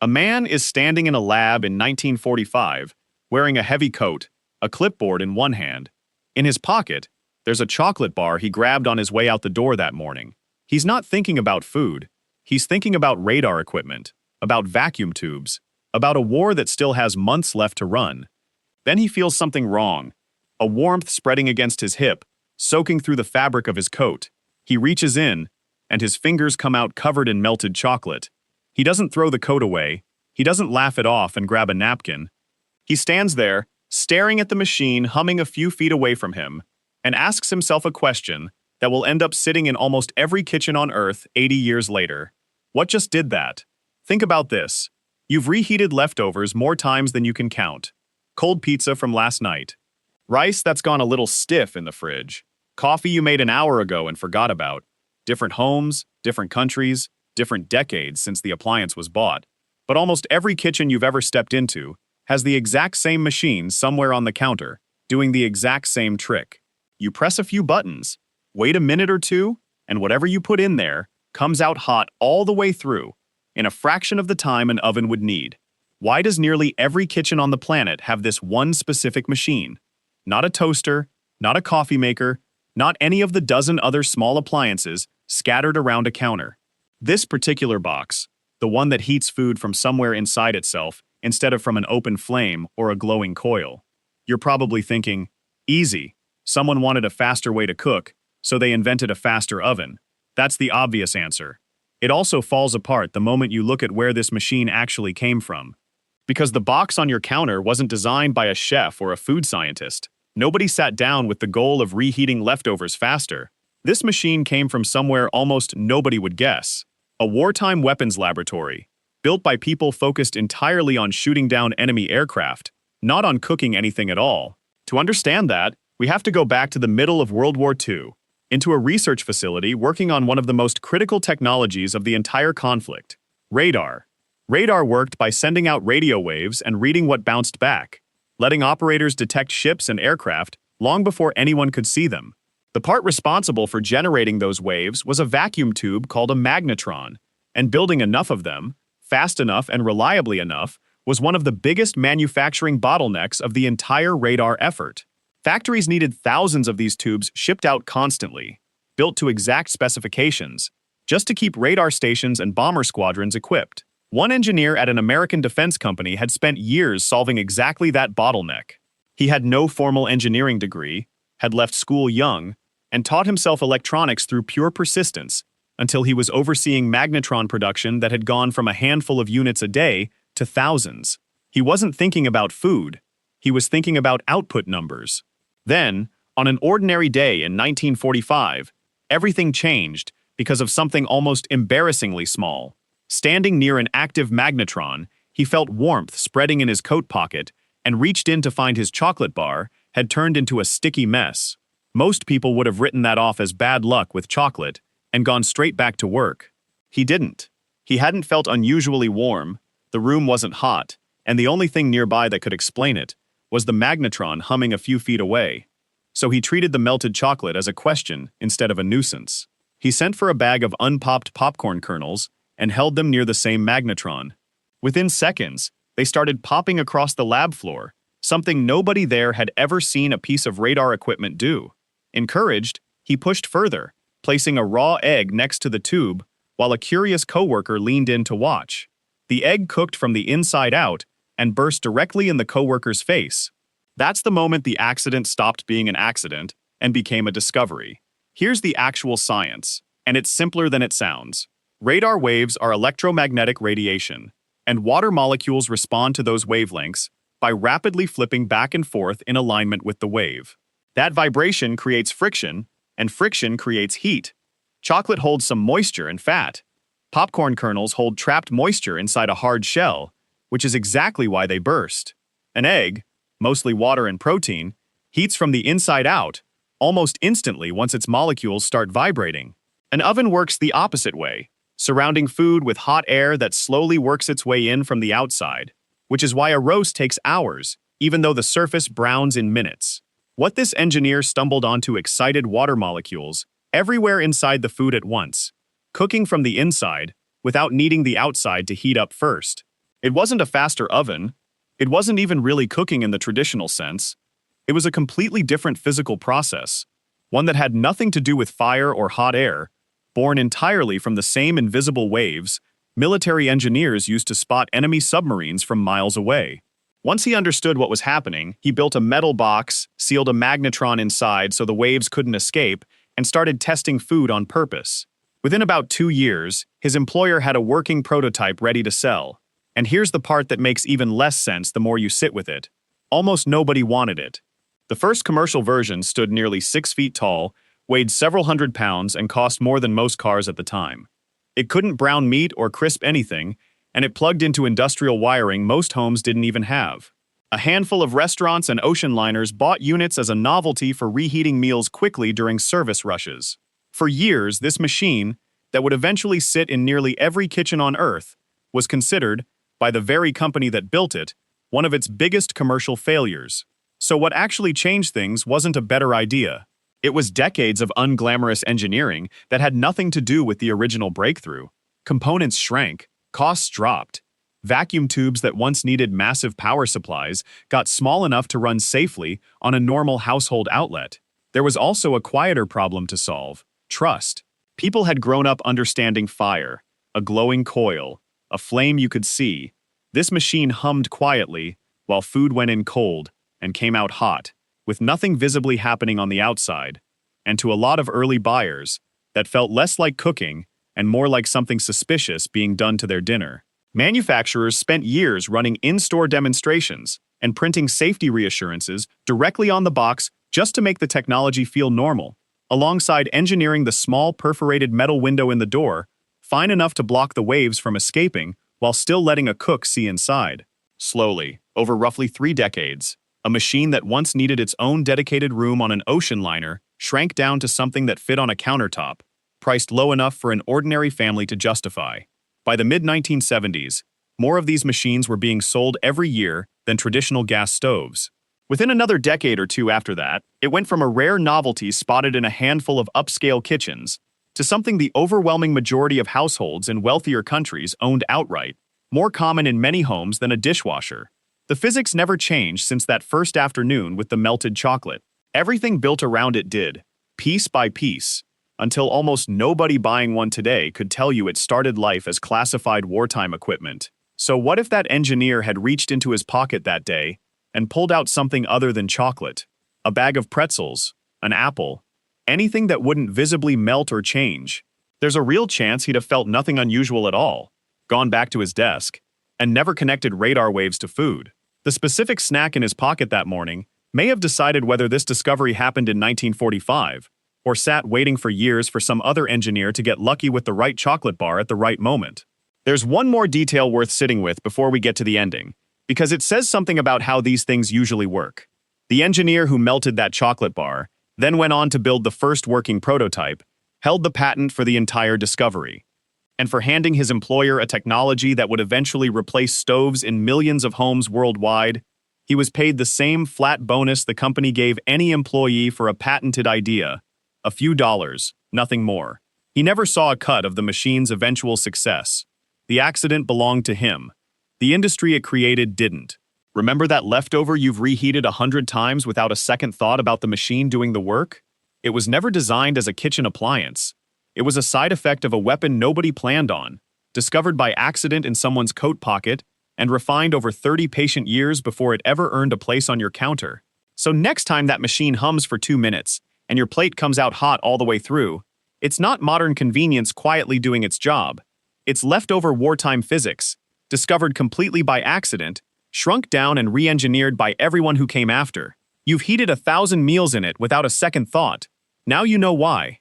A man is standing in a lab in 1945, wearing a heavy coat, a clipboard in one hand. In his pocket, there's a chocolate bar he grabbed on his way out the door that morning. He's not thinking about food. He's thinking about radar equipment, about vacuum tubes, about a war that still has months left to run. Then he feels something wrong, a warmth spreading against his hip, soaking through the fabric of his coat. He reaches in, and his fingers come out covered in melted chocolate. He doesn't throw the coat away. He doesn't laugh it off and grab a napkin. He stands there, staring at the machine humming a few feet away from him, and asks himself a question that will end up sitting in almost every kitchen on Earth 80 years later. What just did that? Think about this. You've reheated leftovers more times than you can count. Cold pizza from last night. Rice that's gone a little stiff in the fridge. Coffee you made an hour ago and forgot about. Different homes, different countries, different decades since the appliance was bought. But almost every kitchen you've ever stepped into has the exact same machine somewhere on the counter, doing the exact same trick. You press a few buttons, wait a minute or two, and whatever you put in there comes out hot all the way through, in a fraction of the time an oven would need. Why does nearly every kitchen on the planet have this one specific machine? Not a toaster, not a coffee maker, not any of the dozen other small appliances scattered around a counter. This particular box, the one that heats food from somewhere inside itself instead of from an open flame or a glowing coil. You're probably thinking, easy, someone wanted a faster way to cook, so they invented a faster oven. That's the obvious answer. It also falls apart the moment you look at where this machine actually came from. Because the box on your counter wasn't designed by a chef or a food scientist. Nobody sat down with the goal of reheating leftovers faster. This machine came from somewhere almost nobody would guess. A wartime weapons laboratory, built by people focused entirely on shooting down enemy aircraft, not on cooking anything at all. To understand that, we have to go back to the middle of World War II, into a research facility working on one of the most critical technologies of the entire conflict, radar. Radar worked by sending out radio waves and reading what bounced back, letting operators detect ships and aircraft long before anyone could see them. The part responsible for generating those waves was a vacuum tube called a magnetron, and building enough of them, fast enough and reliably enough, was one of the biggest manufacturing bottlenecks of the entire radar effort. Factories needed thousands of these tubes shipped out constantly, built to exact specifications, just to keep radar stations and bomber squadrons equipped. One engineer at an American defense company had spent years solving exactly that bottleneck. He had no formal engineering degree, had left school young, and taught himself electronics through pure persistence until he was overseeing magnetron production that had gone from a handful of units a day to thousands. He wasn't thinking about food. He was thinking about output numbers. Then, on an ordinary day in 1945, everything changed because of something almost embarrassingly small. Standing near an active magnetron, he felt warmth spreading in his coat pocket and reached in to find his chocolate bar had turned into a sticky mess. Most people would have written that off as bad luck with chocolate and gone straight back to work. He didn't. He hadn't felt unusually warm, the room wasn't hot, and the only thing nearby that could explain it was the magnetron humming a few feet away. So he treated the melted chocolate as a question instead of a nuisance. He sent for a bag of unpopped popcorn kernels and held them near the same magnetron. Within seconds, they started popping across the lab floor, something nobody there had ever seen a piece of radar equipment do. Encouraged, he pushed further, placing a raw egg next to the tube while a curious coworker leaned in to watch. The egg cooked from the inside out and burst directly in the coworker's face. That's the moment the accident stopped being an accident and became a discovery. Here's the actual science, and it's simpler than it sounds. Radar waves are electromagnetic radiation, and water molecules respond to those wavelengths by rapidly flipping back and forth in alignment with the wave. That vibration creates friction, and friction creates heat. Chocolate holds some moisture and fat. Popcorn kernels hold trapped moisture inside a hard shell, which is exactly why they burst. An egg, mostly water and protein, heats from the inside out, almost instantly once its molecules start vibrating. An oven works the opposite way, surrounding food with hot air that slowly works its way in from the outside, which is why a roast takes hours, even though the surface browns in minutes. What this engineer stumbled onto excited water molecules everywhere inside the food at once, cooking from the inside without needing the outside to heat up first. It wasn't a faster oven. It wasn't even really cooking in the traditional sense. It was a completely different physical process, one that had nothing to do with fire or hot air, born entirely from the same invisible waves military engineers used to spot enemy submarines from miles away. Once he understood what was happening, he built a metal box, sealed a magnetron inside so the waves couldn't escape, and started testing food on purpose. Within about 2 years, his employer had a working prototype ready to sell. And here's the part that makes even less sense the more you sit with it. Almost nobody wanted it. The first commercial version stood nearly 6 feet tall, weighed several hundred pounds, and cost more than most cars at the time. It couldn't brown meat or crisp anything, and it plugged into industrial wiring most homes didn't even have. A handful of restaurants and ocean liners bought units as a novelty for reheating meals quickly during service rushes. For years, this machine, that would eventually sit in nearly every kitchen on Earth, was considered, by the very company that built it, one of its biggest commercial failures. So what actually changed things wasn't a better idea. It was decades of unglamorous engineering that had nothing to do with the original breakthrough. Components shrank, costs dropped. Vacuum tubes that once needed massive power supplies got small enough to run safely on a normal household outlet. There was also a quieter problem to solve: trust. People had grown up understanding fire, a glowing coil, a flame you could see. This machine hummed quietly while food went in cold and came out hot, with nothing visibly happening on the outside. And to a lot of early buyers, that felt less like cooking and more like something suspicious being done to their dinner. Manufacturers spent years running in-store demonstrations and printing safety reassurances directly on the box just to make the technology feel normal, alongside engineering the small perforated metal window in the door, fine enough to block the waves from escaping while still letting a cook see inside. Slowly, over roughly 3 decades, a machine that once needed its own dedicated room on an ocean liner shrank down to something that fit on a countertop, priced low enough for an ordinary family to justify. By the mid-1970s, more of these machines were being sold every year than traditional gas stoves. Within another decade or two after that, it went from a rare novelty spotted in a handful of upscale kitchens to something the overwhelming majority of households in wealthier countries owned outright, more common in many homes than a dishwasher. The physics never changed since that first afternoon with the melted chocolate. Everything built around it did, piece by piece, until almost nobody buying one today could tell you it started life as classified wartime equipment. So what if that engineer had reached into his pocket that day and pulled out something other than chocolate? A bag of pretzels, an apple, anything that wouldn't visibly melt or change. There's a real chance he'd have felt nothing unusual at all, gone back to his desk, and never connected radar waves to food. The specific snack in his pocket that morning may have decided whether this discovery happened in 1945, or sat waiting for years for some other engineer to get lucky with the right chocolate bar at the right moment. There's one more detail worth sitting with before we get to the ending, because it says something about how these things usually work. The engineer who melted that chocolate bar then went on to build the first working prototype, held the patent for the entire discovery, and for handing his employer a technology that would eventually replace stoves in millions of homes worldwide, he was paid the same flat bonus the company gave any employee for a patented idea: a few dollars, nothing more. He never saw a cut of the machine's eventual success. The accident belonged to him. The industry it created didn't. Remember that leftover you've reheated 100 times without a second thought about the machine doing the work? It was never designed as a kitchen appliance. It was a side effect of a weapon nobody planned on, discovered by accident in someone's coat pocket, and refined over 30 patient years before it ever earned a place on your counter. So next time that machine hums for 2 minutes, and your plate comes out hot all the way through, it's not modern convenience quietly doing its job. It's leftover wartime physics, discovered completely by accident, shrunk down and re-engineered by everyone who came after. You've heated 1,000 meals in it without a second thought. Now you know why.